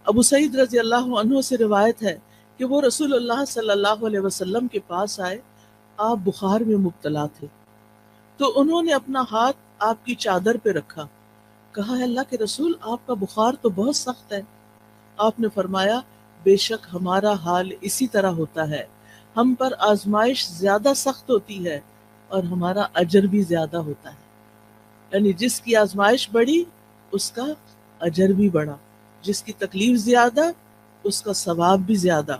ابو سعید رضی اللہ عنہ سے روایت ہے کہ وہ رسول اللہ صلی اللہ علیہ وسلم کے پاس آئے، آپ بخار میں مبتلا تھے، تو انہوں نے اپنا ہاتھ آپ کی چادر پہ رکھا، کہا ہے اللہ کے رسول آپ کا بخار تو بہت سخت ہے۔ آپ نے فرمایا بے شک ہمارا حال اسی طرح ہوتا ہے، ہم پر آزمائش زیادہ سخت ہوتی ہے اور ہمارا اجر بھی زیادہ ہوتا ہے، یعنی جس کی آزمائش بڑی اس کا اجر بھی بڑا، جس کی تکلیف زیادہ اس کا ثواب بھی زیادہ۔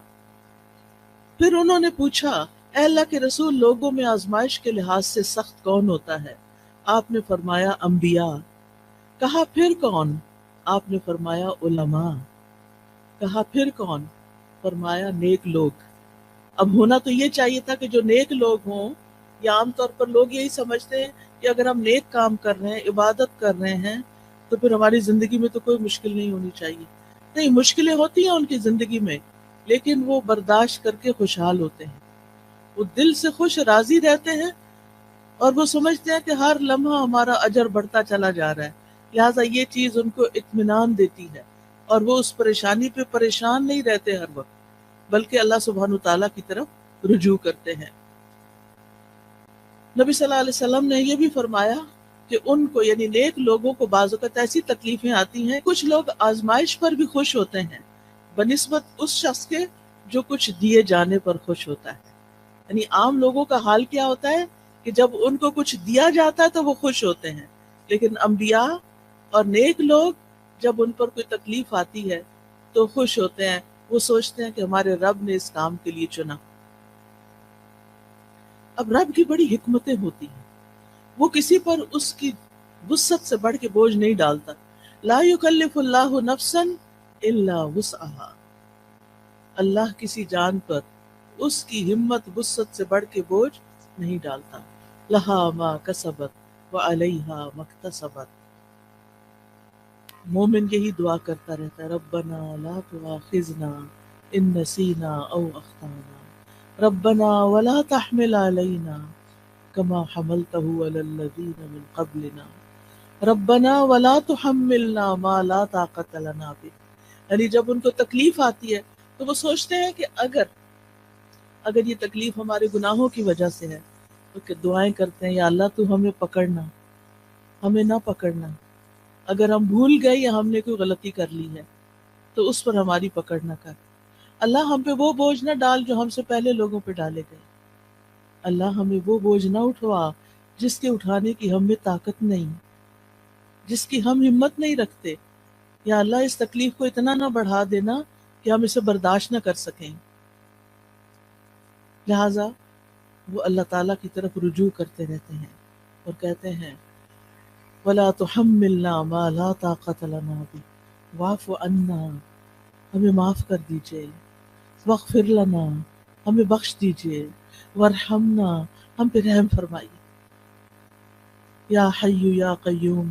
پھر انہوں نے پوچھا اے اللہ کے رسول لوگوں میں آزمائش کے لحاظ سے سخت کون ہوتا ہے؟ آپ نے فرمایا انبیاء۔ کہا پھر کون؟ آپ نے فرمایا علماء۔ کہا پھر کون؟ فرمایا نیک لوگ۔ اب ہونا تو یہ چاہیے تھا کہ جو نیک لوگ ہوں، یا عام طور پر لوگ یہی سمجھتے ہیں کہ اگر ہم نیک کام کر رہے ہیں، عبادت کر رہے ہیں، تو پھر ہماری زندگی میں تو کوئی مشکل نہیں ہونی چاہیے۔ نہیں، مشکلیں ہوتی ہیں ان کی زندگی میں، لیکن وہ برداشت کر کے خوشحال ہوتے ہیں، وہ دل سے خوش راضی رہتے ہیں، اور وہ سمجھتے ہیں کہ ہر لمحہ ہمارا اجر بڑھتا چلا جا رہا ہے، لہٰذا یہ چیز ان کو اطمینان دیتی ہے، اور وہ اس پریشانی پہ پریشان نہیں رہتے ہر وقت، بلکہ اللہ سبحانہ تعالیٰ کی طرف رجوع کرتے ہیں۔ نبی صلی اللہ علیہ وسلم نے یہ بھی فرمایا کہ ان کو یعنی نیک لوگوں کو بعض اوقات ایسی تکلیفیں آتی ہیں، کچھ لوگ آزمائش پر بھی خوش ہوتے ہیں بنسبت اس شخص کے جو کچھ دیے جانے پر خوش ہوتا ہے۔ یعنی عام لوگوں کا حال کیا ہوتا ہے کہ جب ان کو کچھ دیا جاتا ہے تو وہ خوش ہوتے ہیں، لیکن انبیاء اور نیک لوگ جب ان پر کوئی تکلیف آتی ہے تو خوش ہوتے ہیں، وہ سوچتے ہیں کہ ہمارے رب نے اس کام کے لیے چنا۔ اب رب کی بڑی حکمتیں ہوتی ہیں، وہ کسی پر اس کی وسعت سے بڑھ کے بوجھ نہیں ڈالتا۔ لا یکلف اللہ نفسا الا وسعها، اللہ کسی جان پر اس کی ہمت وسعت سے بڑھ کے بوجھ نہیں ڈالتا۔ لہا ما کسبت وعلیہا ما اکتسبت، مومن یہی دعا کرتا رہتا ہے ربنا لا تؤاخذنا ان نسینا او اخطانا ربنا ولا تحمل علینا کما حملته علی الذین من قبلنا ربنا ولا تحملنا ما لا طاقت لنا به۔ یعنی جب ان کو تکلیف آتی ہے تو وہ سوچتے ہیں کہ اگر یہ تکلیف ہمارے گناہوں کی وجہ سے ہے تو کہ دعائیں کرتے ہیں یا اللہ تو ہمیں پکڑنا، ہمیں نہ پکڑنا، اگر ہم بھول گئے یا ہم نے کوئی غلطی کر لی ہے تو اس پر ہماری پکڑ نہ کر، اللہ ہم پہ وہ بوجھ نہ ڈال جو ہم سے پہلے لوگوں پہ ڈالے گئے، اللہ ہمیں وہ بوجھ نہ اٹھوا جس کے اٹھانے کی ہم میں طاقت نہیں، جس کی ہم ہمت نہیں رکھتے، یا اللہ اس تکلیف کو اتنا نہ بڑھا دینا کہ ہم اسے برداشت نہ کر سکیں۔ لہٰذا وہ اللہ تعالیٰ کی طرف رجوع کرتے رہتے ہیں اور کہتے ہیں وَلَا تُحَمِّلْنَا مَا لَا طَاقَةَ لَنَا بِهِ وَاعْفُ عَنَّا، ہمیں معاف کر دیجئے، وَاغْفِرْ لَنَا، ہمیں بخش دیجئے، وَارْحَمْنَا، ہم پہ رحم فرمائیے، یا حی یا قیوم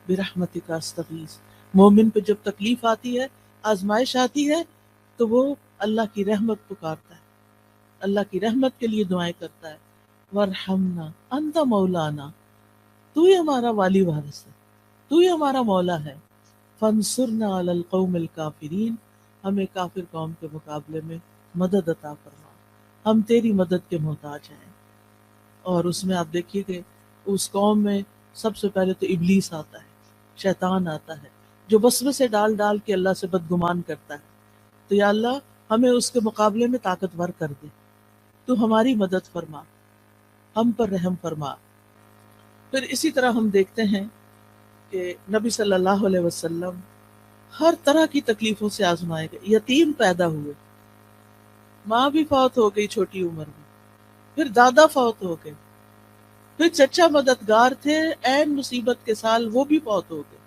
برحمتک استغیث۔ مومن پہ جب تکلیف آتی ہے، آزمائش آتی ہے، تو وہ اللہ کی رحمت پکارتا ہے، اللہ کی رحمت کے لیے دعائیں کرتا ہے، وَارْحَمْنَا أَنْتَ مَوْلَانَا، تو ہی ہمارا والی وارث ہے، تو ہی ہمارا مولا ہے، فَانْصُرْنَا عَلَى الْقَوْمِ الْكَافِرِينَ، ہمیں کافر قوم کے مقابلے میں مدد عطا فرما، ہم تیری مدد کے محتاج ہیں۔ اور اس میں آپ دیکھیے کہ اس قوم میں سب سے پہلے تو ابلیس آتا ہے، شیطان آتا ہے، جو وسوسے ڈال ڈال کے اللہ سے بدگمان کرتا ہے، تو یا اللہ ہمیں اس کے مقابلے میں طاقتور کر دے، تو ہماری مدد فرما، ہم پر رحم فرما۔ پھر اسی طرح ہم دیکھتے ہیں کہ نبی صلی اللہ علیہ وسلم ہر طرح کی تکلیفوں سے آزمائے گئے، یتیم پیدا ہوئے، ماں بھی فوت ہو گئی چھوٹی عمر میں، پھر دادا فوت ہو گئے، پھر چچا مددگار تھے عین مصیبت کے سال وہ بھی فوت ہو گئے،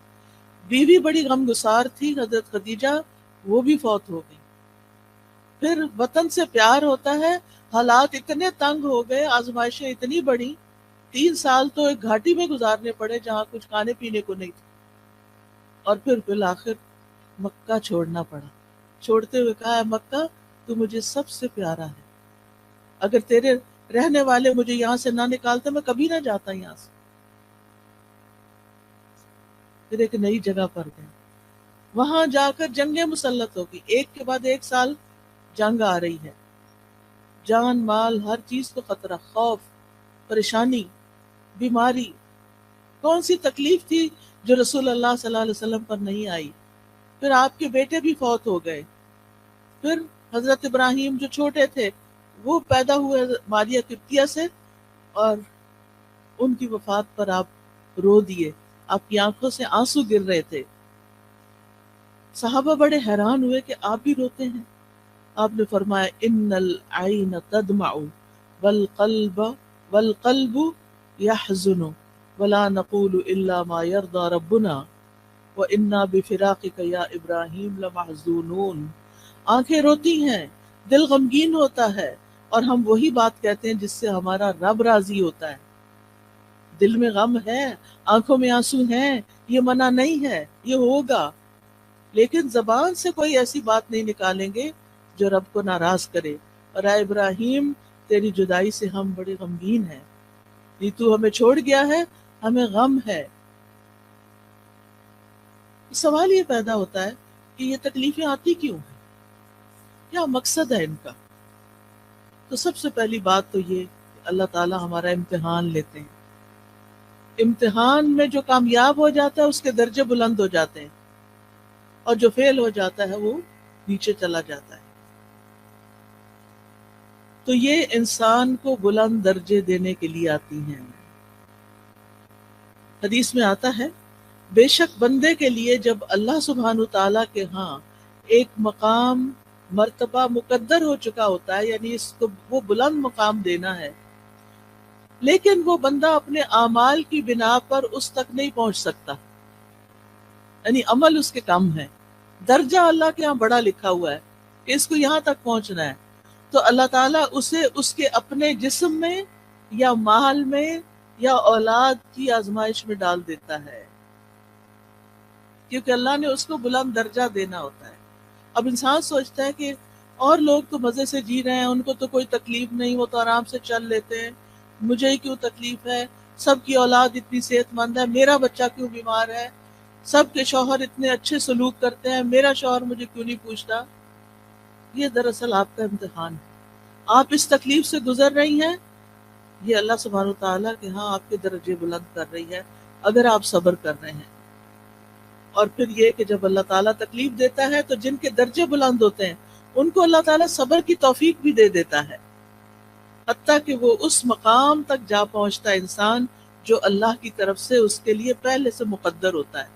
بیوی بڑی غمگسار تھی حضرت خدیجہ، وہ بھی فوت ہو گئی، پھر وطن سے پیار ہوتا ہے، حالات اتنے تنگ ہو گئے، آزمائشیں اتنی بڑی، 3 سال تو ایک گھاٹی میں گزارنے پڑے جہاں کچھ کھانے پینے کو نہیں تھا، اور پھر بالآخر مکہ چھوڑنا پڑا، چھوڑتے ہوئے کہا ہے مکہ تو مجھے سب سے پیارا ہے، اگر تیرے رہنے والے مجھے یہاں سے نہ نکالتے میں کبھی نہ جاتا یہاں سے۔ پھر ایک نئی جگہ پر گئے، وہاں جا کر جنگیں مسلط ہوگی، ایک کے بعد ایک سال جنگ آ رہی ہے، جان مال ہر چیز کو خطرہ، خوف، پریشانی، بیماری، کون سی تکلیف تھی جو رسول اللہ صلی اللہ علیہ وسلم پر نہیں آئی؟ پھر آپ کے بیٹے بھی فوت ہو گئے، پھر حضرت ابراہیم جو چھوٹے تھے وہ پیدا ہوئے ماریہ قبطیہ سے، اور ان کی وفات پر آپ رو دیے، آپ کی آنکھوں سے آنسو گر رہے تھے۔ صحابہ بڑے حیران ہوئے کہ آپ بھی روتے ہیں۔ آپ نے فرمایا ان العین تدمع والقلب والقلب يحزن ولا نقول الا ما يرضى ربنا وانا بفراقك یا ابراہیم لمحزونون۔ آنکھیں روتی ہیں، دل غمگین ہوتا ہے، اور ہم وہی بات کہتے ہیں جس سے ہمارا رب راضی ہوتا ہے۔ دل میں غم ہے، آنکھوں میں آنسو ہیں، یہ منع نہیں ہے، یہ ہوگا، لیکن زبان سے کوئی ایسی بات نہیں نکالیں گے جو رب کو ناراض کرے۔ اور اے ابراہیم، تیری جدائی سے ہم بڑے غمگین ہیں، یہ تو ہمیں چھوڑ گیا ہے، ہمیں غم ہے۔ سوال یہ پیدا ہوتا ہے کہ یہ تکلیفیں آتی کیوں ہیں؟ کیا مقصد ہے ان کا؟ تو سب سے پہلی بات تو یہ کہ اللہ تعالی ہمارا امتحان لیتے ہیں۔ امتحان میں جو کامیاب ہو جاتا ہے اس کے درجے بلند ہو جاتے ہیں، اور جو فیل ہو جاتا ہے وہ نیچے چلا جاتا ہے۔ تو یہ انسان کو بلند درجے دینے کے لیے آتی ہیں۔ حدیث میں آتا ہے بے شک بندے کے لیے جب اللہ سبحانہ تعالیٰ کے ہاں ایک مقام مرتبہ مقدر ہو چکا ہوتا ہے، یعنی اس کو وہ بلند مقام دینا ہے، لیکن وہ بندہ اپنے اعمال کی بنا پر اس تک نہیں پہنچ سکتا، یعنی عمل اس کے کم ہے، درجہ اللہ کے ہاں بڑا لکھا ہوا ہے کہ اس کو یہاں تک پہنچنا ہے، تو اللہ تعالیٰ اسے اس کے اپنے جسم میں یا مال میں یا اولاد کی آزمائش میں ڈال دیتا ہے، کیونکہ اللہ نے اس کو بلند درجہ دینا ہوتا ہے۔ اب انسان سوچتا ہے کہ اور لوگ تو مزے سے جی رہے ہیں، ان کو تو کوئی تکلیف نہیں، وہ تو آرام سے چل لیتے ہیں، مجھے ہی کیوں تکلیف ہے، سب کی اولاد اتنی صحت مند ہے، میرا بچہ کیوں بیمار ہے، سب کے شوہر اتنے اچھے سلوک کرتے ہیں، میرا شوہر مجھے کیوں نہیں پوچھتا۔ یہ دراصل آپ کا امتحان ہے، آپ اس تکلیف سے گزر رہی ہیں، یہ اللہ سبحانہ تعالیٰ کے ہاں آپ کے درجے بلند کر رہی ہے اگر آپ صبر کر رہے ہیں۔ اور پھر یہ کہ جب اللہ تعالیٰ تکلیف دیتا ہے تو جن کے درجے بلند ہوتے ہیں ان کو اللہ تعالیٰ صبر کی توفیق بھی دے دیتا ہے، حتیٰ کہ وہ اس مقام تک جا پہنچتا ہے انسان جو اللہ کی طرف سے اس کے لیے پہلے سے مقدر ہوتا ہے۔